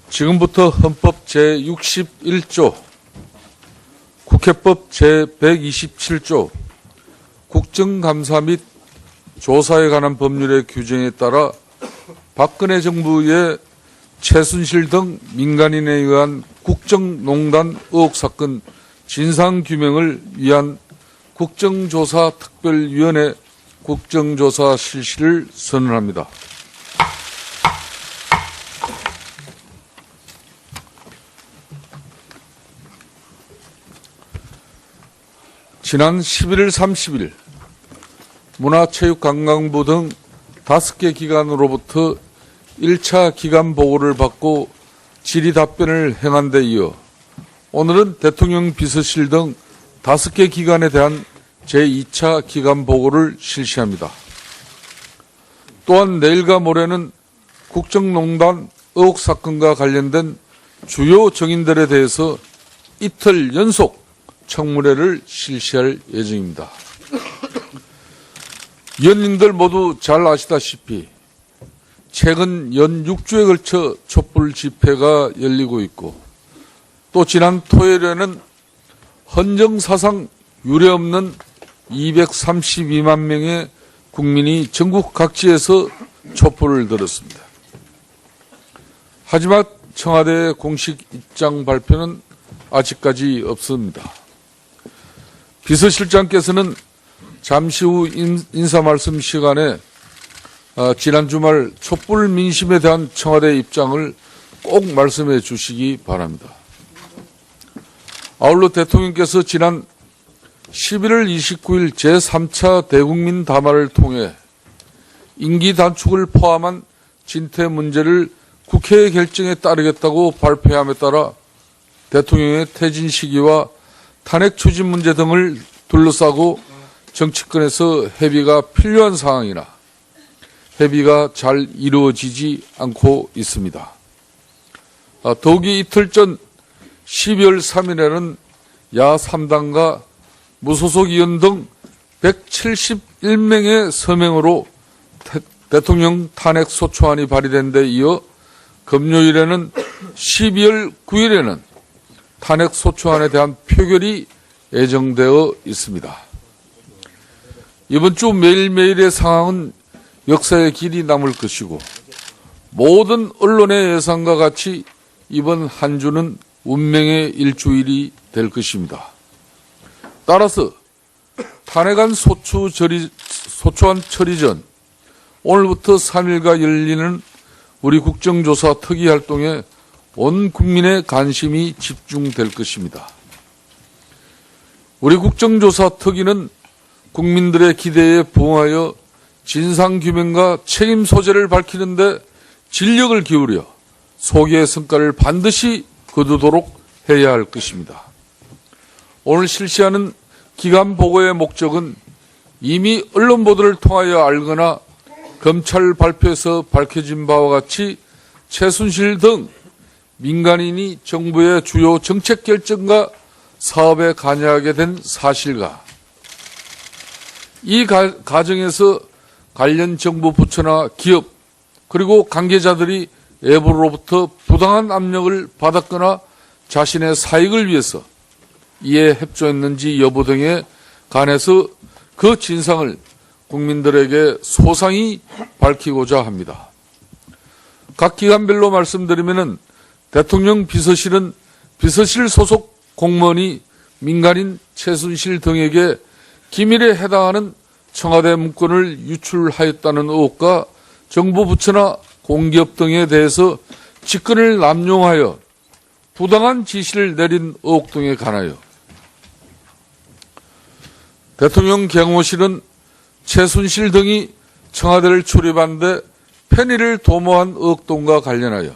지금부터 헌법 제61조, 국회법 제127조, 국정감사 및 조사에 관한 법률의 규정에 따라 박근혜 정부의 최순실 등 민간인에 의한 국정농단 의혹 사건 진상규명을 위한 국정조사특별위원회 국정조사 실시를 선언합니다. 지난 11월 30일 문화체육관광부 등 5개 기관으로부터 1차 기관 보고를 받고 질의 답변을 행한 데 이어 오늘은 대통령 비서실 등 5개 기관에 대한 제2차 기관 보고를 실시합니다. 또한 내일과 모레는 국정농단 의혹 사건과 관련된 주요 정인들에 대해서 이틀 연속 청문회를 실시할 예정입니다. 위원님들 모두 잘 아시다시피 최근 연 6주에 걸쳐 촛불 집회가 열리고 있고 또 지난 토요일에는 헌정사상 유례없는 232만 명의 국민이 전국 각지에서 촛불을 들었습니다. 하지만 청와대의 공식 입장 발표는 아직까지 없습니다. 비서실장께서는 잠시 후 인사 말씀 시간에 지난 주말 촛불 민심에 대한 청와대 입장을 꼭 말씀해 주시기 바랍니다. 아울러 대통령께서 지난 11월 29일 제3차 대국민 담화를 통해 임기 단축을 포함한 진퇴 문제를 국회의 결정에 따르겠다고 발표함에 따라 대통령의 퇴진 시기와 탄핵 추진 문제 등을 둘러싸고 정치권에서 협의가 필요한 상황이나 협의가 잘 이루어지지 않고 있습니다. 더욱이 이틀 전 12월 3일에는 야3당과 무소속 의원 등 171명의 서명으로 대통령 탄핵 소추안이 발의된 데 이어 금요일에는 12월 9일에는 탄핵 소추안에 대한 표결이 예정되어 있습니다. 이번 주 매일매일의 상황은 역사의 길이 남을 것이고 모든 언론의 예상과 같이 이번 한 주는 운명의 일주일이 될 것입니다. 따라서 탄핵안 소추안 처리 전 오늘부터 3일간 열리는 우리 국정조사 특위 활동에 온 국민의 관심이 집중될 것입니다. 우리 국정조사 특위는 국민들의 기대에 부응하여 진상규명과 책임 소재를 밝히는 데 진력을 기울여 소기의 성과를 반드시 거두도록 해야 할 것입니다. 오늘 실시하는 기관 보고의 목적은 이미 언론 보도를 통하여 알거나 검찰 발표에서 밝혀진 바와 같이 최순실 등 민간인이 정부의 주요 정책 결정과 사업에 관여하게 된 사실과 이 과정에서 관련 정부 부처나 기업 그리고 관계자들이 외부로부터 부당한 압력을 받았거나 자신의 사익을 위해서 이에 협조했는지 여부 등에 관해서 그 진상을 국민들에게 소상히 밝히고자 합니다. 각 기관별로 말씀드리면은 대통령 비서실은 비서실 소속 공무원이 민간인 최순실 등에게 기밀에 해당하는 청와대 문건을 유출하였다는 의혹과 정부 부처나 공기업 등에 대해서 직권을 남용하여 부당한 지시를 내린 의혹 등에 관하여 대통령 경호실은 최순실 등이 청와대를 출입한 데 편의를 도모한 의혹 등과 관련하여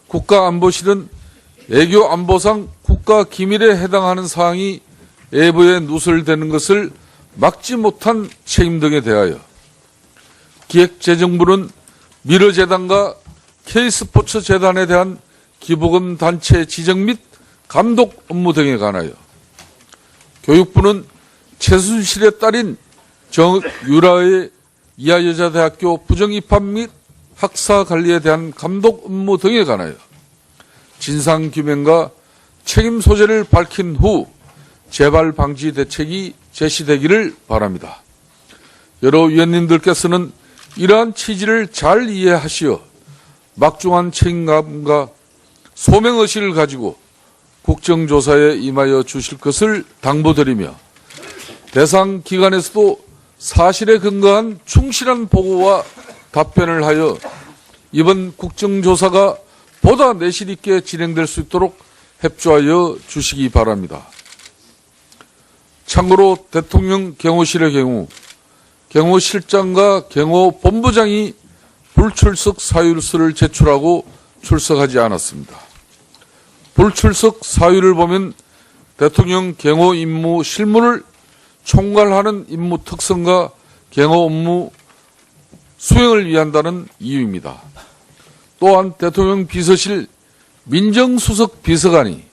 국가안보실은 외교 안보상 국가기밀에 해당하는 사항이 외부에 누설되는 것을 막지 못한 책임 등에 대하여 기획재정부는 미러재단과 K스포츠재단에 대한 기부금 단체 지정 및 감독 업무 등에 관하여 교육부는 최순실의 딸인 정유라의 이하여자대학교 부정입학 및 학사 관리에 대한 감독 업무 등에 관하여 진상규명과 책임 소재를 밝힌 후 재발 방지 대책이 제시되기를 바랍니다. 여러 위원님들께서는 이러한 취지를 잘 이해하시어 막중한 책임감과 소명의식을 가지고 국정조사에 임하여 주실 것을 당부드리며 대상 기관에서도 사실에 근거한 충실한 보고와 답변을 하여 이번 국정조사가 보다 내실 있게 진행될 수 있도록 협조하여 주시기 바랍니다. 참고로 대통령 경호실의 경우 경호실장과 경호본부장이 불출석 사유서를 제출하고 출석하지 않았습니다. 불출석 사유를 보면 대통령 경호 임무 실무를 총괄하는 임무 특성과 경호 업무 수행을 위한다는 이유입니다. 또한 대통령 비서실 민정수석 비서관이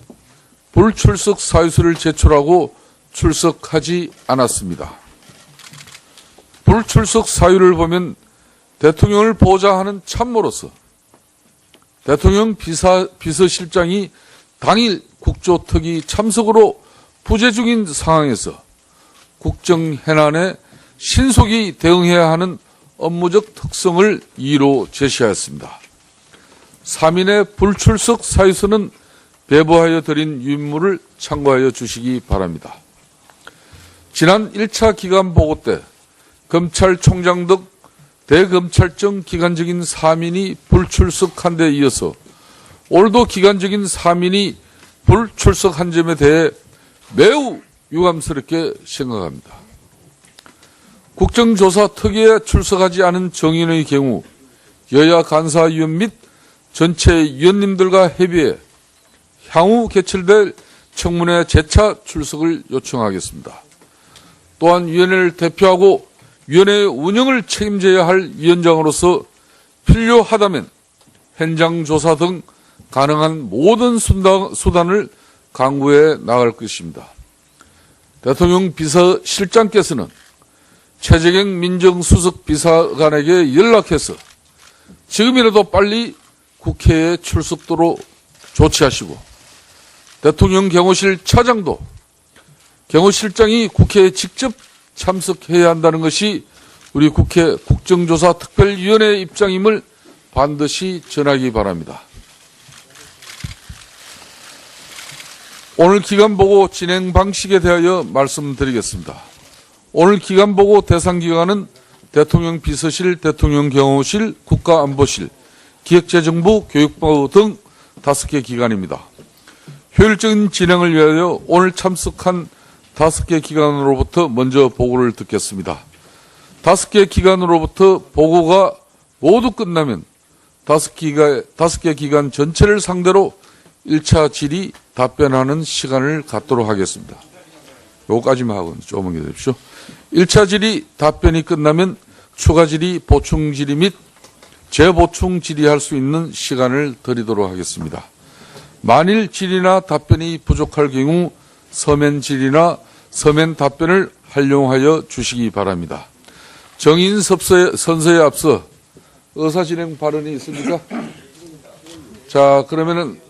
불출석 사유서를 제출하고 출석하지 않았습니다. 불출석 사유를 보면 대통령을 보좌하는 참모로서 대통령 비서실장이 당일 국조특위 참석으로 부재 중인 상황에서 국정현안에 신속히 대응해야 하는 업무적 특성을 이유로 제시하였습니다. 3인의 불출석 사유서는 배부하여 드린 유인물을 참고하여 주시기 바랍니다. 지난 1차 기간 보고 때 검찰총장 등 대검찰청 기관적인 3인이 불출석한 데 이어서 올도 기관적인 3인이 불출석한 점에 대해 매우 유감스럽게 생각합니다. 국정조사 특위에 출석하지 않은 정인의 경우 여야 간사위원 및 전체 위원님들과 협의해 향후 개최될 청문회 재차 출석을 요청하겠습니다. 또한 위원회를 대표하고 위원회의 운영을 책임져야 할 위원장으로서 필요하다면 현장 조사 등 가능한 모든 수단을 강구해 나갈 것입니다. 대통령 비서실장께서는 최재경 민정수석 비서관에게 연락해서 지금이라도 빨리 국회에 출석도록 조치하시고 대통령 경호실 차장도 경호실장이 국회에 직접 참석해야 한다는 것이 우리 국회 국정조사 특별위원회의 입장임을 반드시 전하기 바랍니다. 오늘 기간보고 진행 방식에 대하여 말씀드리겠습니다. 오늘 기간보고 대상기관은 대통령 비서실, 대통령 경호실, 국가안보실, 기획재정부, 교육부 등 5개 기관입니다. 효율적인 진행을 위하여 오늘 참석한 5개 기관으로부터 먼저 보고를 듣겠습니다. 5개 기관으로부터 보고가 모두 끝나면 5개 기관 전체를 상대로 1차 질의 답변하는 시간을 갖도록 하겠습니다. 요거까지만 하고 조금만 기다리십시오. 1차 질의 답변이 끝나면 추가 질의, 보충 질의 및 재보충 질의할 수 있는 시간을 드리도록 하겠습니다. 만일 질의나 답변이 부족할 경우 서면 질의나 서면 답변을 활용하여 주시기 바랍니다. 정인 선서에 앞서 의사진행 발언이 있습니까? 자, 그러면은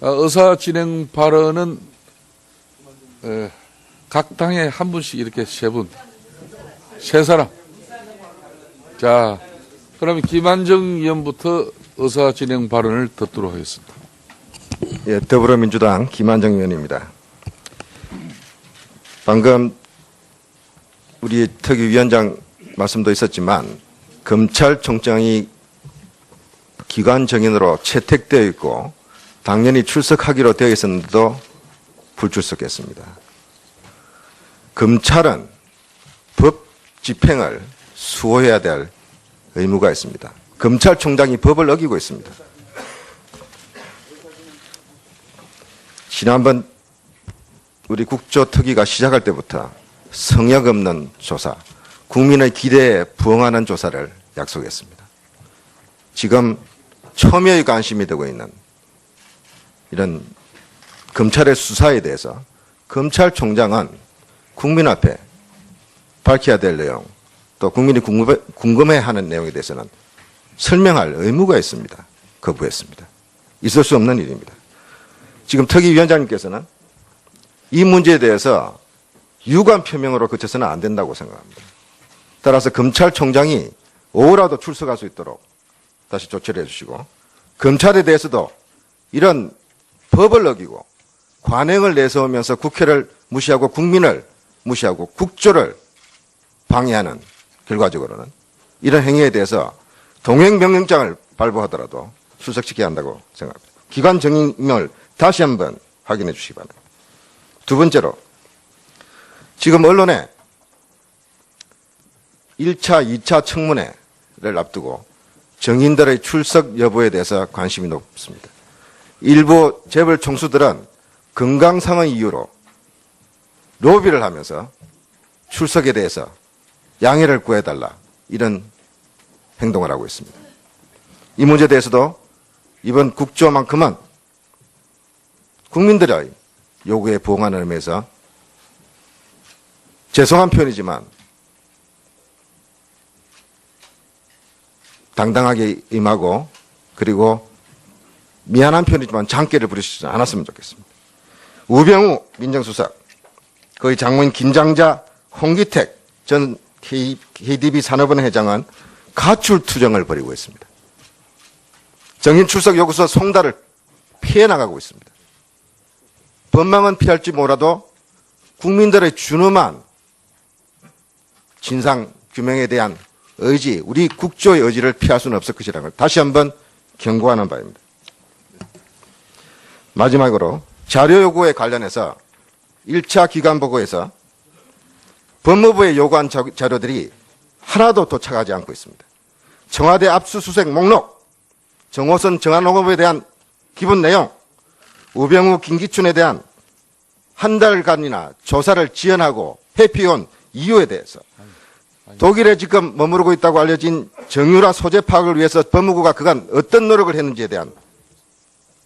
의사진행 발언은 각 당에 한 분씩 이렇게 세 사람. 자, 그러면 김한정 의원부터 의사진행 발언을 듣도록 하겠습니다. 예, 더불어민주당 김한정 의원입니다. 방금 우리 특위위원장 말씀도 있었지만 검찰총장이 기관 정인으로 채택되어 있고 당연히 출석하기로 되어 있었는데도 불출석했습니다. 검찰은 법 집행을 수호해야 될 의무가 있습니다. 검찰총장이 법을 어기고 있습니다. 지난번 우리 국조특위가 시작할 때부터 성역 없는 조사, 국민의 기대에 부응하는 조사를 약속했습니다. 지금 첨예의 관심이 되고 있는 이런 검찰의 수사에 대해서 검찰총장은 국민 앞에 밝혀야 될 내용, 또 국민이 궁금해하는 내용에 대해서는 설명할 의무가 있습니다. 거부했습니다. 있을 수 없는 일입니다. 지금 특위위원장님께서는 이 문제에 대해서 유감 표명으로 그쳐서는 안 된다고 생각합니다. 따라서 검찰총장이 오후라도 출석할 수 있도록 다시 조치를 해주시고, 검찰에 대해서도 이런 법을 어기고 관행을 내세우면서 국회를 무시하고 국민을 무시하고 국조를 방해하는, 결과적으로는 이런 행위에 대해서 동행명령장을 발부하더라도 출석시켜야 한다고 생각합니다. 기관 정임을 다시 한번 확인해 주시기 바랍니다. 두 번째로, 지금 언론에 1차, 2차 청문회를 앞두고 정인들의 출석 여부에 대해서 관심이 높습니다. 일부 재벌 총수들은 건강상의 이유로 로비를 하면서 출석에 대해서 양해를 구해달라, 이런 행동을 하고 있습니다. 이 문제에 대해서도 이번 국조만큼은 국민들의 요구에 부응하는 의미에서 죄송한 표현이지만 당당하게 임하고, 그리고 미안한 표현이지만 장깨를 부리시지 않았으면 좋겠습니다. 우병우 민정수석, 거의 장모인 김장자, 홍기택 전 KDB 산업원 회장은 가출 투정을 벌이고 있습니다. 정인 출석 요구서 송달을 피해 나가고 있습니다. 법망은 피할지 몰라도 국민들의 준엄한 진상 규명에 대한 의지, 우리 국조의 의지를 피할 수는 없을 것이라는 걸 다시 한번 경고하는 바입니다. 마지막으로 자료 요구에 관련해서 1차 기관 보고에서 법무부에 요구한 자료들이 하나도 도착하지 않고 있습니다. 청와대 압수수색 목록, 정호선 정한호법에 대한 기본 내용, 우병우 김기춘에 대한 한 달간이나 조사를 지연하고 회피해온 이유에 대해서, 독일에 지금 머무르고 있다고 알려진 정유라 소재 파악을 위해서 법무부가 그간 어떤 노력을 했는지에 대한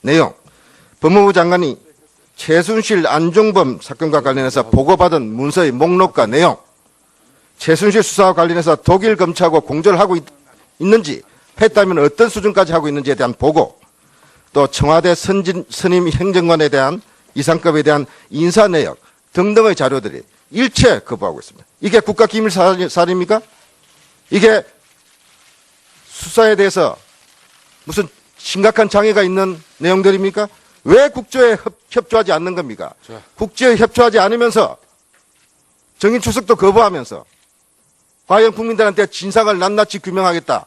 내용, 법무부 장관이 최순실 안종범 사건과 관련해서 보고받은 문서의 목록과 내용, 최순실 수사와 관련해서 독일 검찰하고 공조를 하고 있는지, 했다면 어떤 수준까지 하고 있는지에 대한 보고, 또 청와대 선임 행정관에 대한 이상급에 대한 인사 내역 등등의 자료들이 일체 거부하고 있습니다. 이게 국가기밀사실입니까? 이게 수사에 대해서 무슨 심각한 장애가 있는 내용들입니까? 왜 국조에 협조하지 않는 겁니까? 국조에 협조하지 않으면서 정인 출석도 거부하면서 과연 국민들한테 진상을 낱낱이 규명하겠다,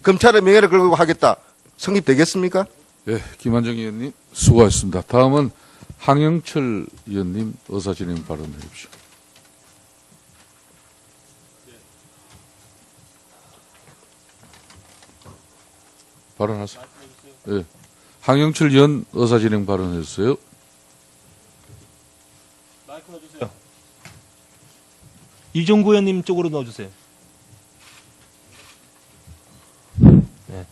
검찰의 명예를 걸고 하겠다, 성립되겠습니까? 예, 김한정 의원님 수고하셨습니다. 다음은 항영철 의원님 의사진행 발언해 주십시오. 발언하세요. 예. 항영철 의원 의사진행 발언했어요. 마이크 넣어주세요. 이종구 의원님 쪽으로 넣어주세요. 네.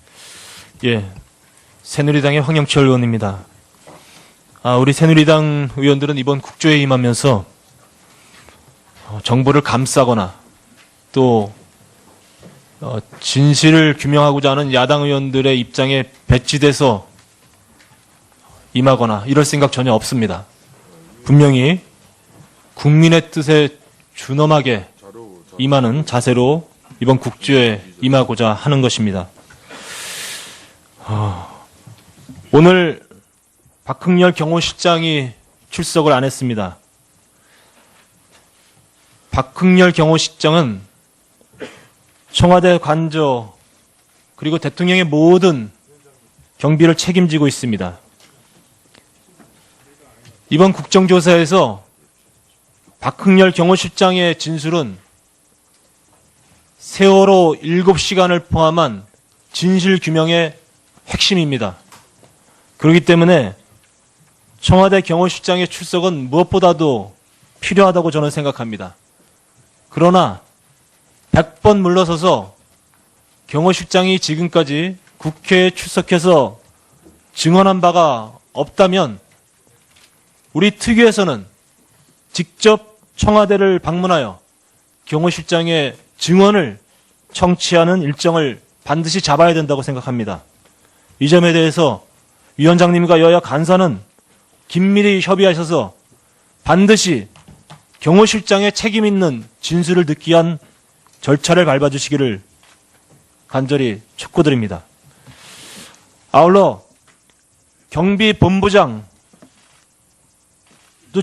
예, 새누리당의 황영철 의원입니다. 우리 새누리당 의원들은 이번 국조에 임하면서 정부를 감싸거나 또 진실을 규명하고자 하는 야당 의원들의 입장에 배치돼서 임하거나 이럴 생각 전혀 없습니다. 분명히 국민의 뜻에 준엄하게 임하는 자세로 이번 국조에 임하고자 하는 것입니다. 오늘 박흥렬 경호실장이 출석을 안 했습니다. 박흥렬 경호실장은 청와대 관저 그리고 대통령의 모든 경비를 책임지고 있습니다. 이번 국정조사에서 박흥렬 경호실장의 진술은 세월호 7시간을 포함한 진실 규명의 핵심입니다. 그렇기 때문에 청와대 경호실장의 출석은 무엇보다도 필요하다고 저는 생각합니다. 그러나 100번 물러서서 경호실장이 지금까지 국회에 출석해서 증언한 바가 없다면 우리 특위에서는 직접 청와대를 방문하여 경호실장의 증언을 청취하는 일정을 반드시 잡아야 된다고 생각합니다. 이 점에 대해서 위원장님과 여야 간사는 긴밀히 협의하셔서 반드시 경호실장의 책임 있는 진술을 듣기 위한 절차를 밟아주시기를 간절히 촉구드립니다. 아울러 경비본부장도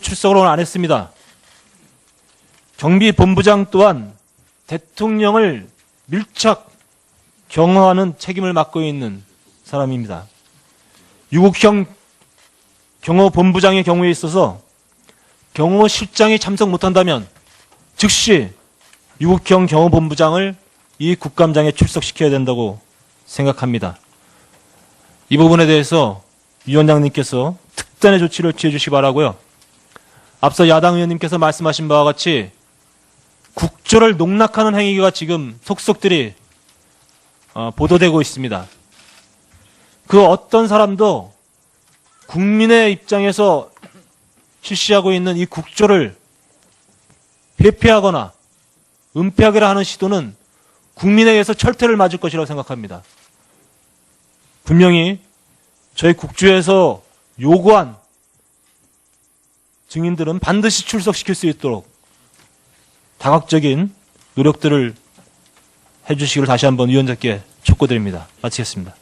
출석을 오늘 안 했습니다. 경비본부장 또한 대통령을 밀착 경호하는 책임을 맡고 있는 사람입니다. 유국형 경호본부장의 경우에 있어서 경호실장이 참석 못한다면 즉시 유국형 경호본부장을 이 국감장에 출석시켜야 된다고 생각합니다. 이 부분에 대해서 위원장님께서 특단의 조치를 취해 주시기 바라고요. 앞서 야당 의원님께서 말씀하신 바와 같이 국조를 농락하는 행위가 지금 속속들이 보도되고 있습니다. 그 어떤 사람도 국민의 입장에서 실시하고 있는 이 국조를 회피하거나 은폐하기라 하는 시도는 국민에 의해서 철퇴를 맞을 것이라고 생각합니다. 분명히 저희 국주에서 요구한 증인들은 반드시 출석시킬 수 있도록 다각적인 노력들을 해주시기를 다시 한번 위원장께 촉구드립니다. 마치겠습니다.